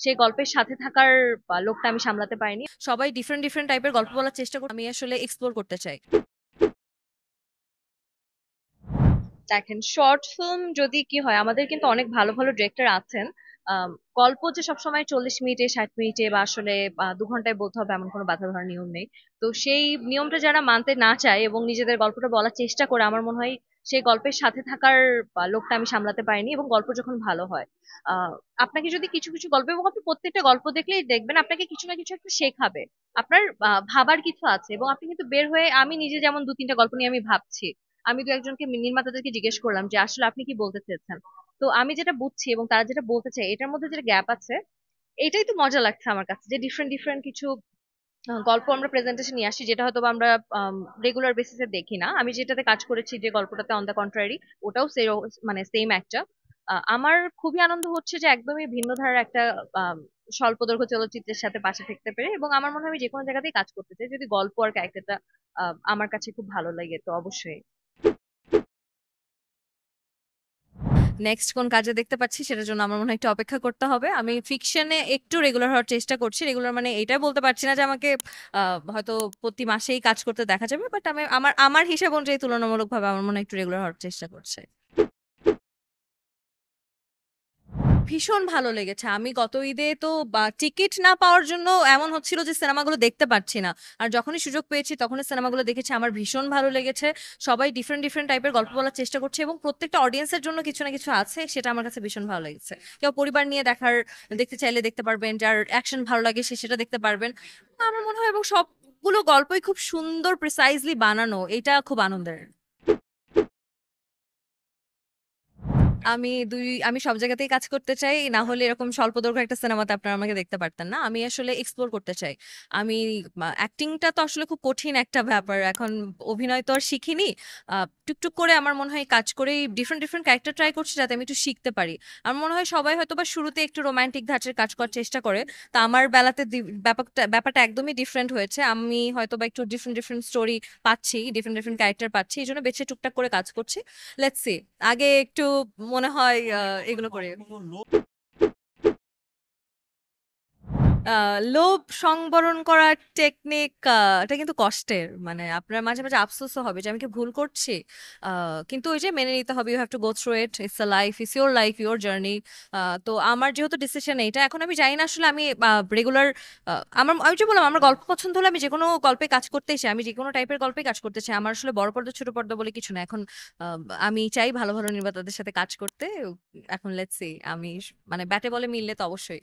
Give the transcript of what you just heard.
সেই গল্পের সাথে থাকার লোকটা আমি সামলাতে পারিনি। সবাই ডিফারেন্ট ডিফারেন্ট টাইপের গল্প বলার চেষ্টা করে, আমি আসলে এক্সপ্লোর করতে চাই। দেখেন, শর্ট ফিল্ম যদি কি হয়, আমাদের কিন্তু অনেক ভালো ভালো ডিরেক্টর আছেন। আম, গল্প যে সবসময় 40 মিনিটে 60 মিনিটে বা আসলে 2 ঘন্টায় বলতে হবে এমন কোনো বাধা ধরার নিয়ম নেই। তো সেই নিয়মটা যারা মানতে না চায় এবং নিজেদের গল্পটা বলার চেষ্টা করে, আমার মনে হয় সেই গল্পের সাথে থাকার লোকটা আমি সামলাতে পারিনি। এবং গল্প যখন ভালো হয়, আহ আপনাকে যদি কিছু কিছু গল্প, এবং আপনি প্রত্যেকটা গল্প দেখলেই দেখবেন আপনাকে কিছু না কিছু একটা শেখাবে, আপনার ভাবার কিছু আছে। এবং আপনি কিন্তু বের হয়ে, আমি নিজে যেমন 2-3টা গল্প নিয়ে আমি ভাবছি, আমি দু একজনকে নির্মাতাদেরকে জিজ্ঞেস করলাম যে আসলে আপনি কি বলতে চেয়েছেন। তো আমি যেটা বুঝছি এবং তারা যেটা বলতে চায় এটার মধ্যে যে গ্যাপ আছে, এটাই তো মজা লাগছে আমার কাছে, যে ডিফারেন্ট ডিফারেন্ট কিছু গল্প আমরা প্রেজেন্টেশন নিয়ে আসি, যেটা হয়তো বা আমরা রেগুলার বেসিসে দেখি না। আমি যেটাতে কাজ করেছি, যে গল্পটাতে অন দ্য কন্ট্রারি, ওটাও মানে সেম একটা। আমার খুবই আনন্দ হচ্ছে যে একদমই ভিন্ন ধারার একটা আম, স্বল্পদৈর্ঘ্য চলচ্চিত্রের সাথে পাশে থাকতে পেরে। এবং আমার মনে হয় আমি যে কোনো জায়গাতেই কাজ করতে চাই, যদি গল্প আর ক্যারেক্টারটা আমার কাছে খুব ভালো লাগে, তো অবশ্যই। নেক্সট কোন কাজে দেখতে পাচ্ছি সেটার জন্য আমার মনে হয় একটু অপেক্ষা করতে হবে। আমি ফিকশনে একটু রেগুলার হওয়ার চেষ্টা করছি। রেগুলার মানে এটা বলতে পারছি না যে আমাকে হয়তো প্রতি মাসেই কাজ করতে দেখা যাবে, বাট আমি আমার আমার হিসাব অনুযায়ী তুলনামূলকভাবে আমার মনে হয় একটু রেগুলার হওয়ার চেষ্টা করছে। ভীষণ ভালো লেগেছে। আমি গত ঈদে তো টিকিট না পাওয়ার জন্য এমন হচ্ছিল যে সিনেমাগুলো দেখতে পাচ্ছি না। আর যখনই সুযোগ পেয়েছি তখনই সিনেমাগুলো দেখেছি, আমার ভীষণ ভালো লেগেছে। সবাই ডিফারেন্ট ডিফারেন্ট টাইপের গল্প বলার চেষ্টা করছে এবং প্রত্যেকটা অডিয়েন্সের জন্য কিছু না কিছু আছে, সেটা আমার কাছে ভীষণ ভালো লেগেছে। কেউ পরিবার নিয়ে দেখতে চাইলে দেখতে পারবেন, যার অ্যাকশন ভালো লাগে সে সেটা দেখতে পারবেন। আমার মনে হয়, এবং সবগুলো গল্পই খুব সুন্দর প্রিসাইজলি বানানো, এটা খুব আনন্দের। আমি সব জায়গাতেই কাজ করতে চাই, না হলে এরকম স্বল্প দৈর্ঘ্য একটা সিনেমাতে আপনারা আমাকে দেখতে পারতেন না। আমি আসলে এক্সপ্লোর করতে চাই। আমি অ্যাক্টিংটা তো আসলে খুব কঠিন একটা ব্যাপার, এখন অভিনয় তো আর শিখিনি। টুকটুক করে আমার মনে হয় কাজ করেই ডিফারেন্ট ডিফারেন্ট ক্যারেক্টার ট্রাই করছি, যাতে আমি একটু শিখতে পারি। আমার মনে হয় সবাই হয়তো বা শুরুতে একটু রোমান্টিক ধাঁচের কাজ করার চেষ্টা করে। তা আমার বেলাতে ব্যাপারটা একদমই ডিফারেন্ট হয়েছে। আমি হয়তো বা একটু ডিফারেন্ট ডিফারেন্ট স্টোরি পাচ্ছি, ডিফারেন্ট ডিফারেন্ট ক্যারেক্টার পাচ্ছি, এই জন্য বেছে টুকটাক করে কাজ করছি। Let's see. আগে একটু মনে হয় এগুলো করে লোভ সংবরণ করার টেকনিক, এটা কিন্তু কষ্টের। মানে আপনার মাঝে মাঝে আফসোসও হবে যে আমি কি ভুল করছি, কিন্তু ওই যে মেনে নিতে হবে, you have to go through it, it's a life, it's your life, your journey. তো আমার যেহেতু ডিসিশন এটা, এখন আমি জানি না আসলে আমি রেগুলার, আমি যে বললাম আমার গল্প পছন্দ হলে আমি যে কোনো গল্পে কাজ করতেই চাই, আমি যে কোনো টাইপের গল্পে কাজ করতে চাই। আমার আসলে বড় পর্দা ছোট পর্দা বলে কিছু না এখন। আহ, আমি চাই ভালো ভালো নির্মাতাদের সাথে কাজ করতে। এখন লেটস সি, আমি মানে ব্যাটে বলে মিললে তো অবশ্যই।